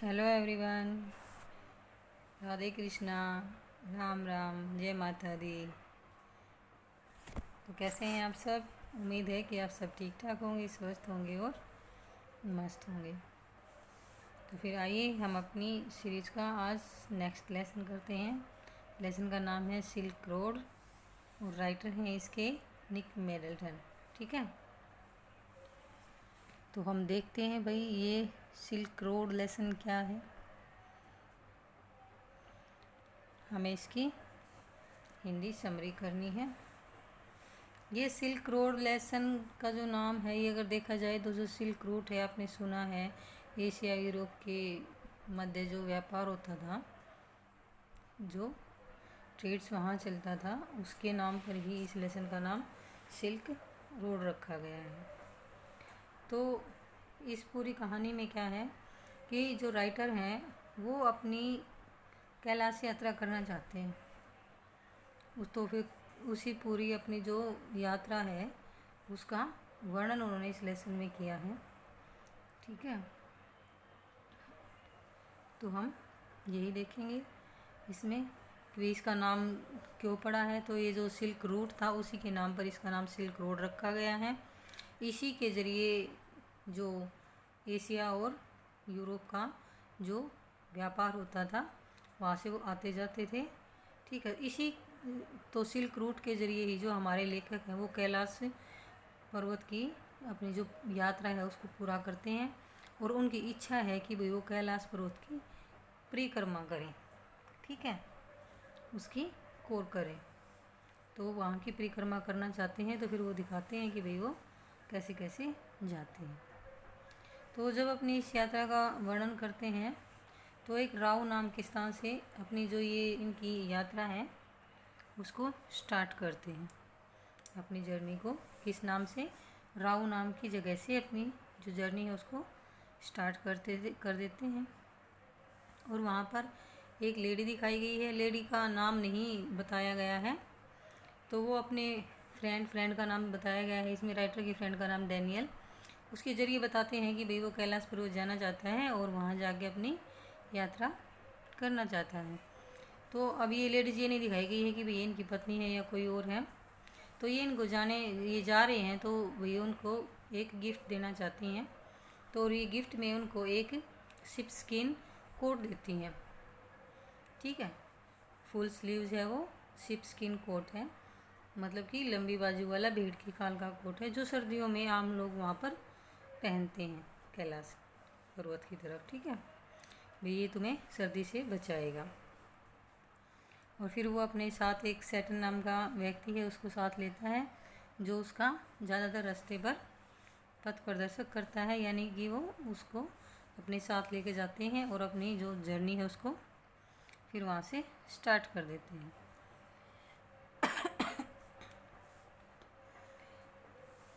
Hello everyone. Radhe Krishna. Ram Ram. जय माता दी। तो कैसे हैं आप सब? उम्मीद है कि आप सब ठीक ठाक होंगे, स्वस्थ होंगे और मस्त होंगे। तो फिर आइए हम अपनी सीरीज़ का आज नेक्स्ट लेसन करते हैं। लेसन का नाम है सिल्क रोड और राइटर हैं इसके निक मिडलटन। ठीक है, तो हम देखते हैं भाई ये सिल्क रोड लेसन क्या है। हमें इसकी हिंदी समरी करनी है। ये सिल्क रोड लेसन का जो नाम है, ये अगर देखा जाए तो जो सिल्क रूट है, आपने सुना है एशिया यूरोप के मध्य जो व्यापार होता था, जो ट्रेड्स वहाँ चलता था, उसके नाम पर ही इस लेसन का नाम सिल्क रोड रखा गया है। तो इस पूरी कहानी में क्या है कि जो राइटर हैं वो अपनी कैलाश यात्रा करना चाहते हैं। तो फिर उसी पूरी अपनी जो यात्रा है उसका वर्णन उन्होंने इस लेसन में किया है। ठीक है, तो हम यही देखेंगे इसमें कि इसका नाम क्यों पड़ा है। तो ये जो सिल्क रूट था उसी के नाम पर इसका नाम सिल्क रोड रखा गया है। इसी के ज़रिए जो एशिया और यूरोप का जो व्यापार होता था वहाँ से वो आते जाते थे। ठीक है, इसी तो सिल्क रूट के ज़रिए ही जो हमारे लेखक हैं वो कैलाश पर्वत की अपनी जो यात्रा है उसको पूरा करते हैं और उनकी इच्छा है कि भाई वो कैलाश पर्वत की परिक्रमा करें। ठीक है, उसकी कोर करें। तो वहाँ की परिक्रमा करना चाहते हैं, तो फिर वो दिखाते हैं कि भाई वो कैसे कैसे जाते हैं। तो जब अपनी इस यात्रा का वर्णन करते हैं तो एक राव नाम के स्थान से अपनी जो ये इनकी यात्रा है उसको स्टार्ट करते हैं। अपनी जर्नी को किस नाम से? राव नाम की जगह से अपनी जो जर्नी है उसको स्टार्ट कर देते हैं। और वहाँ पर एक लेडी दिखाई गई है। लेडी का नाम नहीं बताया गया है, तो वो अपने फ्रेंड का नाम बताया गया है इसमें। राइटर की फ्रेंड का नाम डैनियल। उसके ज़रिए बताते हैं कि भाई वो कैलाश पर्वत जाना चाहता है और वहाँ जाके अपनी यात्रा करना चाहता है। तो अब ये लेडीज ये नहीं दिखाई गई है कि भाई इनकी पत्नी है या कोई और है। तो ये जा रहे हैं, तो भैया उनको एक गिफ्ट देना चाहती हैं। तो ये गिफ्ट में उनको एक शिप स्किन कोट देती हैं। ठीक है, फुल स्लीव्स है वो, शिप स्किन कोट है, मतलब कि लंबी बाजू वाला भेड़ की खाल का कोट है, जो सर्दियों में आम लोग वहाँ पर पहनते हैं कैलाश पर्वत की तरफ। ठीक है, भाई ये तुम्हें सर्दी से बचाएगा। और फिर वो अपने साथ एक सैटन नाम का व्यक्ति है उसको साथ लेता है, जो उसका ज़्यादातर रास्ते पर पथ प्रदर्शक करता है, यानी कि वो उसको अपने साथ लेके जाते हैं और अपनी जो जर्नी है उसको फिर वहाँ से स्टार्ट कर देते हैं।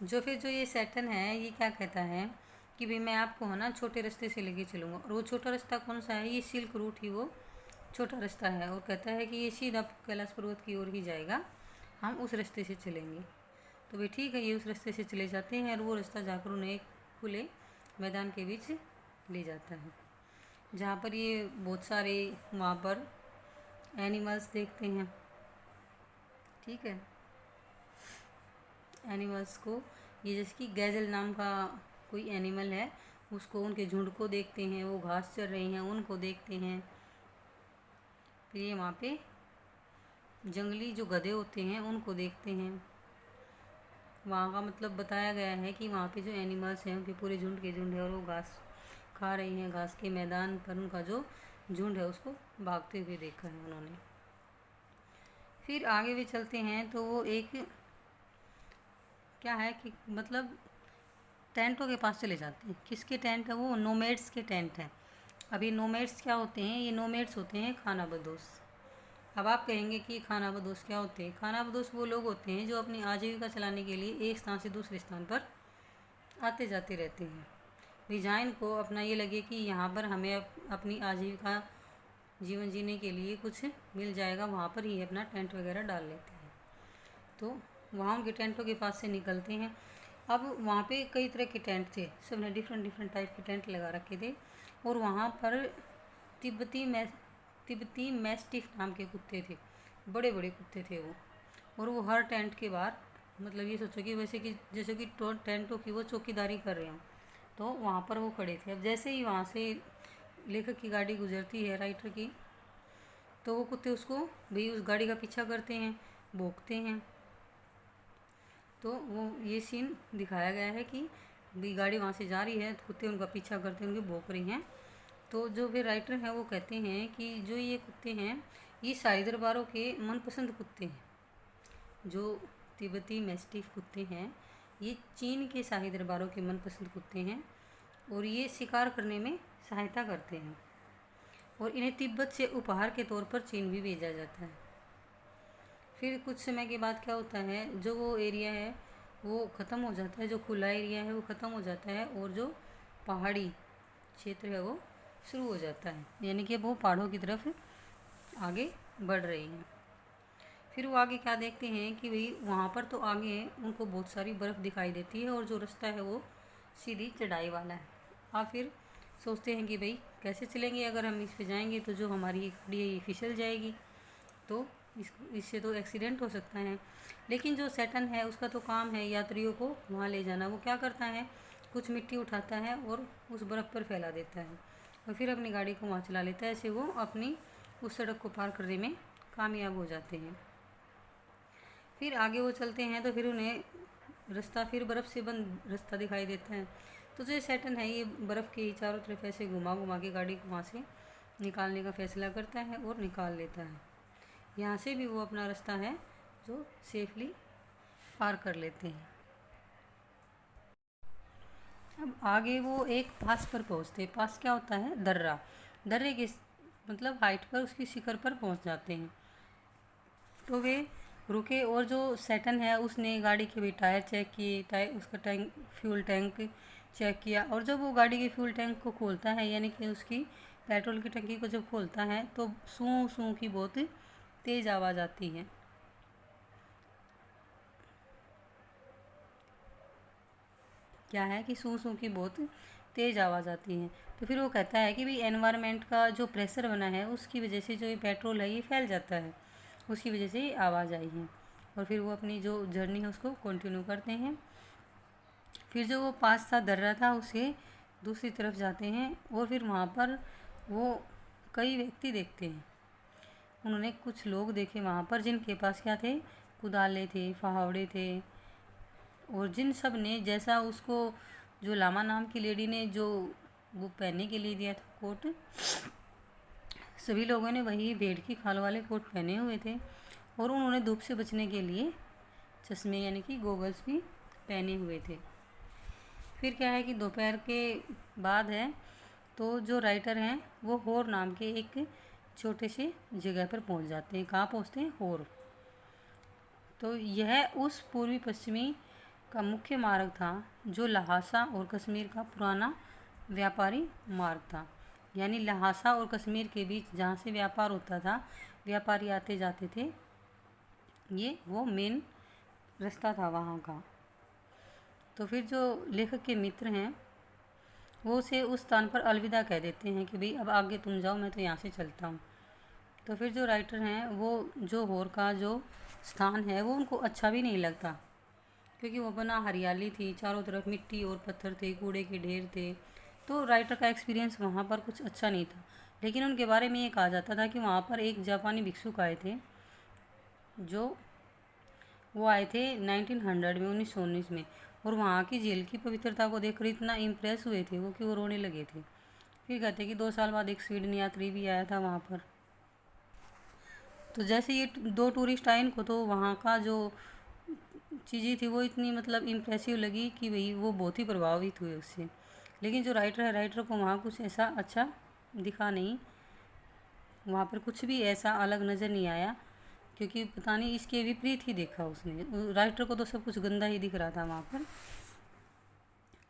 जो ये सैटन है ये क्या कहता है कि भाई मैं आपको है ना छोटे रास्ते से लेके चलूँगा। और वो छोटा रास्ता कौन सा है? ये सिल्क रूट ही वो छोटा रास्ता है। और कहता है कि ये सीधा कैलाश पर्वत की ओर ही जाएगा, हम उस रास्ते से चलेंगे। तो भाई ठीक है, ये उस रास्ते से चले जाते हैं और वो रास्ता जाकर उन्हें एक खुले मैदान के बीच ले जाता है, जहाँ पर ये बहुत सारे वहाँ पर एनिमल्स देखते हैं। ठीक है, एनिमल्स को ये जैसे कि गैजल नाम का कोई एनिमल है, उसको उनके झुंड को देखते हैं, वो घास चर रही हैं उनको देखते हैं। फिर ये वहाँ पे जंगली जो गधे होते हैं उनको देखते हैं। वहाँ का मतलब बताया गया है कि वहाँ पे जो एनिमल्स हैं उनके पूरे झुंड के झुंड है और वो घास खा रही हैं। घास के मैदान पर उनका जो झुंड है उसको भागते हुए देखा है उन्होंने। फिर आगे भी चलते हैं तो वो एक क्या है कि मतलब टेंटों के पास चले जाते हैं। किसके टेंट है? वो नोमैड्स के टेंट हैं। अब ये नोमैड्स क्या होते हैं? ये नोमैड्स होते हैं खानाबदोश। अब आप कहेंगे कि खानाबदोश क्या होते हैं? खानाबदोश वो लोग होते हैं जो अपनी आजीविका चलाने के लिए एक स्थान से दूसरे स्थान पर आते जाते रहते हैं। भाई जहाँ इनको अपना ये लगे कि यहाँ पर हमें अपनी आजीविका जीवन जीने के लिए कुछ मिल जाएगा, वहाँ पर ही अपना टेंट वगैरह डाल लेते हैं। तो वहाँ उनके टेंटों के पास से निकलते हैं। अब वहाँ पे कई तरह के टेंट थे, सब ने डिफरेंट टाइप के टेंट लगा रखे थे। और वहाँ पर तिब्बती मैस्टिफ नाम के कुत्ते थे, बड़े बड़े कुत्ते थे वो। और वो हर टेंट के बाहर, मतलब ये सोचो कि वैसे कि जैसे कि टेंटों की वो चौकीदारी कर रहे हों, तो वहाँ पर वो खड़े थे। अब जैसे ही वहाँ से लेखक की गाड़ी गुजरती है, राइटर की, तो वो कुत्ते उसको भाई उस गाड़ी का पीछा करते हैं, भौंकते हैं। तो वो ये सीन दिखाया गया है कि भाई गाड़ी वहाँ से जा रही है तो कुत्ते उनका पीछा करते हैं, उनके भौंक रही हैं। तो जो फिर राइटर हैं वो कहते हैं कि जो ये कुत्ते हैं ये शाही दरबारों के मनपसंद कुत्ते हैं। जो तिब्बती मैस्टिफ कुत्ते हैं ये चीन के शाही दरबारों के मनपसंद कुत्ते हैं और ये शिकार करने में सहायता करते हैं और इन्हें तिब्बत से उपहार के तौर पर चीन भी भेजा जाता है। फिर कुछ समय के बाद क्या होता है, जो वो एरिया है वो ख़त्म हो जाता है, जो खुला एरिया है वो ख़त्म हो जाता है और जो पहाड़ी क्षेत्र है वो शुरू हो जाता है, यानी कि वो पहाड़ों की तरफ आगे बढ़ रही हैं। फिर वो आगे क्या देखते हैं कि भाई वहाँ पर तो आगे उनको बहुत सारी बर्फ़ दिखाई देती है और जो रास्ता है वो सीधी चढ़ाई वाला है। आप फिर सोचते हैं कि भाई कैसे चलेंगे, अगर हम इस पे जाएंगे तो जो हमारी गाड़ी है ये फिसल जाएगी, तो इससे तो एक्सीडेंट हो सकता है। लेकिन जो सैटर्न है उसका तो काम है यात्रियों को वहाँ ले जाना। वो क्या करता है, कुछ मिट्टी उठाता है और उस बर्फ़ पर फैला देता है और फिर अपनी गाड़ी को वहाँ चला लेता है। ऐसे वो अपनी उस सड़क को पार करने में कामयाब हो जाते हैं। फिर आगे वो चलते हैं तो फिर उन्हें रास्ता फिर बर्फ़ से बंद रास्ता दिखाई देता है। तो जो सैटर्न है ये बर्फ़ के चारों तरफ ऐसे घुमा घुमा के गाड़ी को वहाँ से निकालने का फैसला करता है और निकाल लेता है। यहाँ से भी वो अपना रास्ता है जो सेफली पार कर लेते हैं। अब आगे वो एक पास पर पहुँचते हैं। पास क्या होता है, दर्रा। दर्रे के मतलब हाइट पर उसकी शिखर पर पहुँच जाते हैं। तो वे रुके और जो सैटर्न है उसने गाड़ी के भी टायर चेक किए, टायर उसका टैंक फ्यूल टैंक चेक किया। और जब वो गाड़ी के फ्यूल टैंक को खोलता है, यानी कि उसकी पेट्रोल की टंकी को जब खोलता है तो सूं सूं की बहुत तेज़ आवाज़ आती है। क्या है कि सूं सूं की बहुत तेज़ आवाज़ आती है। तो फिर वो कहता है कि भाई एनवायरनमेंट का जो प्रेशर बना है उसकी वजह से जो ये पेट्रोल है ये फैल जाता है, उसकी वजह से ये आवाज़ आई है। और फिर वो अपनी जो जर्नी है उसको कंटिन्यू करते हैं। फिर जो वो पास था दर्रा था उसे दूसरी तरफ जाते हैं और फिर वहाँ पर वो कई व्यक्ति देखते हैं। उन्होंने कुछ लोग देखे वहाँ पर जिनके पास क्या थे, कुदाले थे, फावड़े थे। और जिन सब ने जैसा उसको जो लामा नाम की लेडी ने जो वो पहनने के लिए दिया था कोट, सभी लोगों ने वही भेड़ की खाल वाले कोट पहने हुए थे और उन्होंने धूप से बचने के लिए चश्मे यानी कि गोगल्स भी पहने हुए थे। फिर क्या है कि दोपहर के बाद है तो जो राइटर हैं वो होर नाम के एक छोटे से जगह पर पहुंच जाते हैं। कहाँ पहुंचते हैं, होर। तो यह उस पूर्वी पश्चिमी का मुख्य मार्ग था जो लहासा और कश्मीर का पुराना व्यापारी मार्ग था। यानी लहासा और कश्मीर के बीच जहाँ से व्यापार होता था, व्यापारी आते जाते थे, ये वो मेन रास्ता था वहाँ का। तो फिर जो लेखक के मित्र हैं वो उसे उस स्थान पर अलविदा कह देते हैं कि भाई अब आगे तुम जाओ, मैं तो यहाँ से चलता हूँ। तो फिर जो राइटर हैं वो जो होर का जो स्थान है वो उनको अच्छा भी नहीं लगता, क्योंकि वो बना हरियाली थी, चारों तरफ मिट्टी और पत्थर थे, कूड़े के ढेर थे। तो राइटर का एक्सपीरियंस वहाँ पर कुछ अच्छा नहीं था। लेकिन उनके बारे में ये कहा जाता था कि वहाँ पर एक जापानी भिक्षुक आए थे, जो वो आए थे 1900 में, 1919 में। और वहाँ की झील की पवित्रता को देखकर इतना इम्प्रेस हुए थे वो कि वो रोने लगे थे। फिर कहते कि 2 साल बाद एक स्वीडन यात्री भी आया था वहाँ पर। तो जैसे ये 2 टूरिस्ट आए इनको तो वहाँ का जो चीज़ें थी वो इतनी मतलब इम्प्रेसिव लगी कि भाई वो बहुत ही प्रभावित हुए उससे। लेकिन जो राइटर है, राइटर को वहाँ कुछ ऐसा अच्छा दिखा नहीं, वहाँ पर कुछ भी ऐसा अलग नज़र नहीं आया, क्योंकि पता नहीं इसके विपरीत ही देखा उसने। राइटर को तो सब कुछ गंदा ही दिख रहा था वहाँ पर।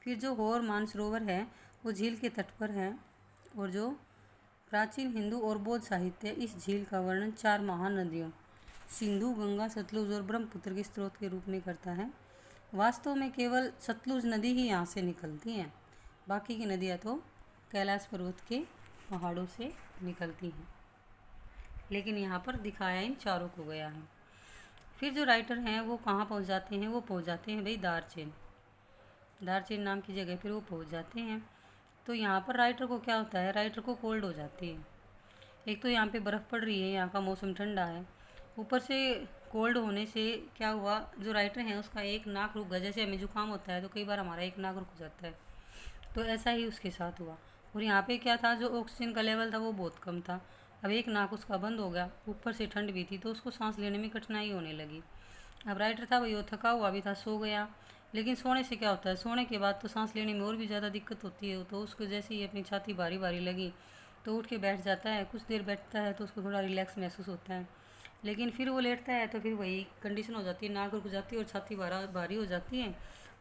फिर जो होर मानसरोवर है वो झील के तट पर है और जो प्राचीन हिंदू और बौद्ध साहित्य इस झील का वर्णन 4 महान नदियों सिंधु, गंगा, सतलुज और ब्रह्मपुत्र के स्रोत के रूप में करता है। वास्तव में केवल सतलुज नदी ही यहाँ से निकलती है, बाकी की नदियाँ तो कैलाश पर्वत के पहाड़ों से निकलती हैं। लेकिन यहाँ पर दिखाया इन चारों को गया है। फिर जो राइटर हैं वो कहाँ पहुँच जाते हैं, वो पहुँच जाते हैं भाई दार्जिलिंग। दार्जिलिंग नाम की जगह पर वो पहुँच जाते हैं। तो यहाँ पर राइटर को क्या होता है, राइटर को कोल्ड हो जाती है। एक तो यहाँ पे बर्फ़ पड़ रही है, यहाँ का मौसम ठंडा है, ऊपर से कोल्ड होने से क्या हुआ, जो राइटर है उसका एक नाक रुक गया। जैसे हमें जुकाम होता है तो कई बार हमारा एक नाक रुक जाता है, तो ऐसा ही उसके साथ हुआ। और यहाँ पे क्या था, जो ऑक्सीजन का लेवल था वो बहुत कम था। अब एक नाक उसका बंद हो गया, ऊपर से ठंड भी थी, तो उसको सांस लेने में कठिनाई होने लगी। अब राइटर था भाई वो थका हुआ भी था, सो गया। लेकिन सोने से क्या होता है, सोने के बाद तो सांस लेने में और भी ज़्यादा दिक्कत होती है। तो उसको जैसे ही अपनी छाती भारी भारी लगी तो उठ के बैठ जाता है। कुछ देर बैठता है तो उसको थोड़ा रिलैक्स महसूस होता है। लेकिन फिर वो लेटता है तो फिर वही कंडीशन हो जाती है, नाक रुक जाती है और छाती भारी हो जाती है,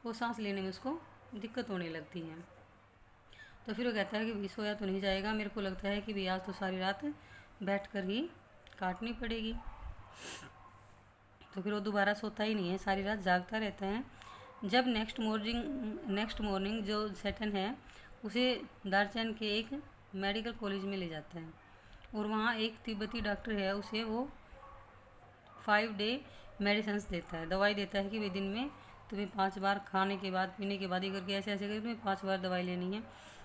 वो सांस लेने में उसको दिक्कत होने लगती है। तो फिर वो कहता है कि भाई सोया तो नहीं जाएगा, मेरे को लगता है कि भाई आज तो सारी रात बैठ कर ही काटनी पड़ेगी। तो फिर वो दोबारा सोता ही नहीं है, सारी रात जागता रहता है। जब नेक्स्ट मॉर्निंग जो सैटर्न है उसे दार्जिलिंग के एक मेडिकल कॉलेज में ले जाता है, और वहाँ एक तिब्बती डॉक्टर है, उसे वो 5 डे मेडिसिन्स देता है, दवाई देता है कि भाई दिन में तुम्हें 5 बार खाने के बाद पीने के बाद ही करके ऐसे ऐसे करके तुम्हें 5 बार दवाई लेनी है।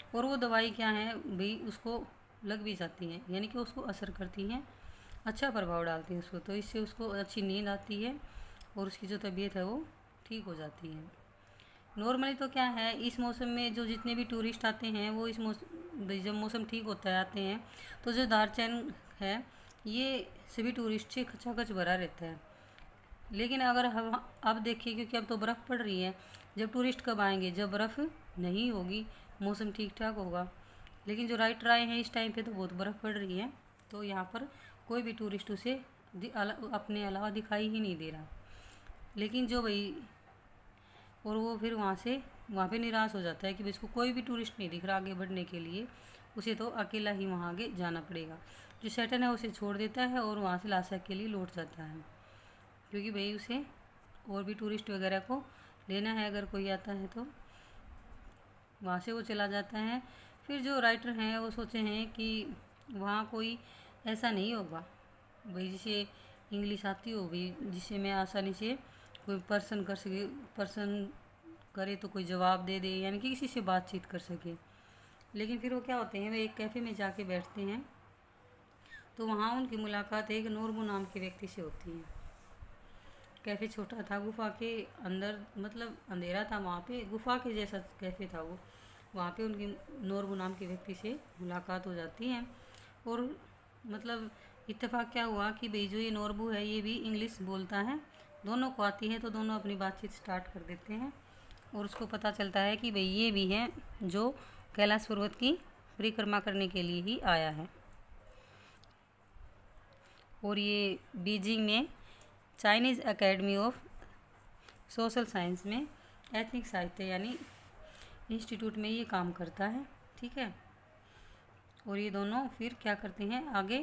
और वो दवाई क्या है भाई, उसको लग भी जाती है, यानी कि उसको असर करती हैं, अच्छा प्रभाव डालती है उसको। तो इससे उसको अच्छी नींद आती है और उसकी जो तबीयत है वो ठीक हो जाती है। नॉर्मली तो क्या है, इस मौसम में जो जितने भी टूरिस्ट आते हैं वो इस मौसम, जब मौसम ठीक होता है आते हैं, तो जो दार्जिलिंग है ये सभी टूरिस्ट से खचाखच भरा रहता है। लेकिन अगर हम अब देखिए, क्योंकि अब तो बर्फ़ पड़ रही है, जब टूरिस्ट कब आएंगे, जब बर्फ़ नहीं होगी, मौसम ठीक ठाक होगा। लेकिन जो राइटर आए हैं इस टाइम पे तो बहुत बर्फ़ पड़ रही है, तो यहाँ पर कोई भी टूरिस्ट उसे अपने अलावा दिखाई ही नहीं दे रहा। लेकिन जो भाई, और वो फिर वहाँ पे निराश हो जाता है कि इसको कोई भी टूरिस्ट नहीं दिख रहा आगे बढ़ने के लिए, उसे तो अकेला ही वहाँ आगे जाना पड़ेगा। जो सैटर्न है उसे छोड़ देता है और वहाँ से लासा के लिए लौट जाता है, क्योंकि भाई उसे और भी टूरिस्ट वगैरह को लेना है, अगर कोई आता है तो वहाँ से वो चला जाता है। फिर जो राइटर हैं वो सोचे हैं कि वहाँ कोई ऐसा नहीं होगा भाई जिसे इंग्लिश आती हो भाई, जिसे मैं आसानी से कोई पर्सन करे तो कोई जवाब दे दे, यानी कि किसी से बातचीत कर सके। लेकिन फिर वो क्या होते हैं, वे एक कैफ़े में जाके बैठते हैं, तो वहाँ उनकी मुलाकात एक नोरबू नाम के व्यक्ति से होती है। कैफ़े छोटा था, गुफा के अंदर, मतलब अंधेरा था वहाँ पे, गुफा के जैसा कैफ़े था वो। वहाँ पे उनकी नोरबू नाम के व्यक्ति से मुलाकात हो जाती है। और मतलब इत्तेफाक क्या हुआ कि भाई जो ये नोरबू है ये भी इंग्लिश बोलता है, दोनों को आती है, तो दोनों अपनी बातचीत स्टार्ट कर देते हैं। और उसको पता चलता है कि भाई ये भी है जो कैलाश पर्वत की परिक्रमा करने के लिए ही आया है। और ये बीजिंग में Chinese academy of social science में एथनिक साहित्य यानी इंस्टीट्यूट में ये काम करता है, ठीक है। और ये दोनों फिर क्या करते हैं, आगे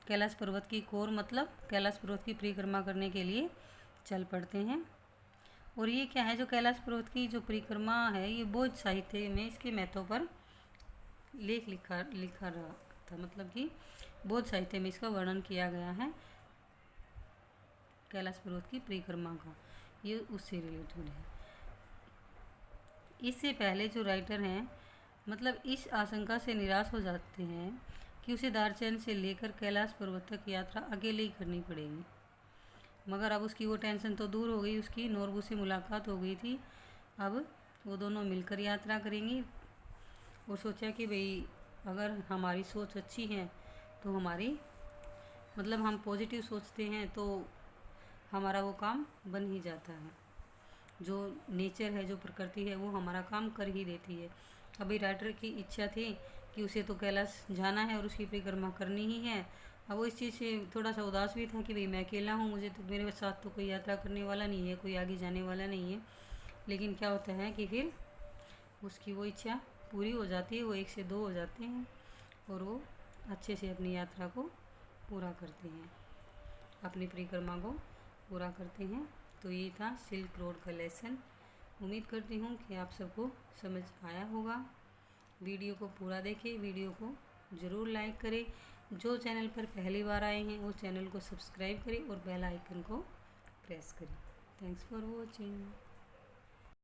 कैलाश पर्वत की कोर, मतलब कैलाश पर्वत की परिक्रमा करने के लिए चल पड़ते हैं। और ये क्या है, जो कैलाश पर्वत की जो परिक्रमा है ये बौद्ध साहित्य में इसके महत्व पर लेख लिखा रहा था, मतलब कि बौद्ध साहित्य में इसका वर्णन किया गया है कैलाश पर्वत की परिक्रमा का, ये उससे रिलेटेड है। इससे पहले जो राइटर हैं मतलब इस आशंका से निराश हो जाते हैं कि उसे दार्जिलिंग से लेकर कैलाश पर्वत तक यात्रा अकेले ही करनी पड़ेगी। मगर अब उसकी वो टेंशन तो दूर हो गई, उसकी नोरबू से मुलाकात हो गई थी, अब वो दोनों मिलकर यात्रा करेंगी। और सोचा कि भाई अगर हमारी सोच अच्छी है तो हमारी, मतलब हम पॉजिटिव सोचते हैं तो हमारा वो काम बन ही जाता है। जो नेचर है, जो प्रकृति है, वो हमारा काम कर ही देती है। अभी राइटर की इच्छा थी कि उसे तो कैलाश जाना है और उसकी परिक्रमा करनी ही है। अब वो इस चीज़ से थोड़ा सा उदास भी था कि भाई मैं अकेला हूँ, मुझे तो, मेरे साथ तो कोई यात्रा करने वाला नहीं है, कोई आगे जाने वाला नहीं है। लेकिन क्या होता है कि फिर उसकी वो इच्छा पूरी हो जाती है, वो 1 से 2 हो जाते हैं और वो अच्छे से अपनी यात्रा को पूरा करते हैं, अपनी परिक्रमा को पूरा करते हैं। तो ये था सिल्क रोड का लेसन। उम्मीद करती हूँ कि आप सबको समझ आया होगा। वीडियो को पूरा देखें, वीडियो को ज़रूर लाइक करें। जो चैनल पर पहली बार आए हैं वो चैनल को सब्सक्राइब करें और बेल आइकन को प्रेस करें। Thanks for watching.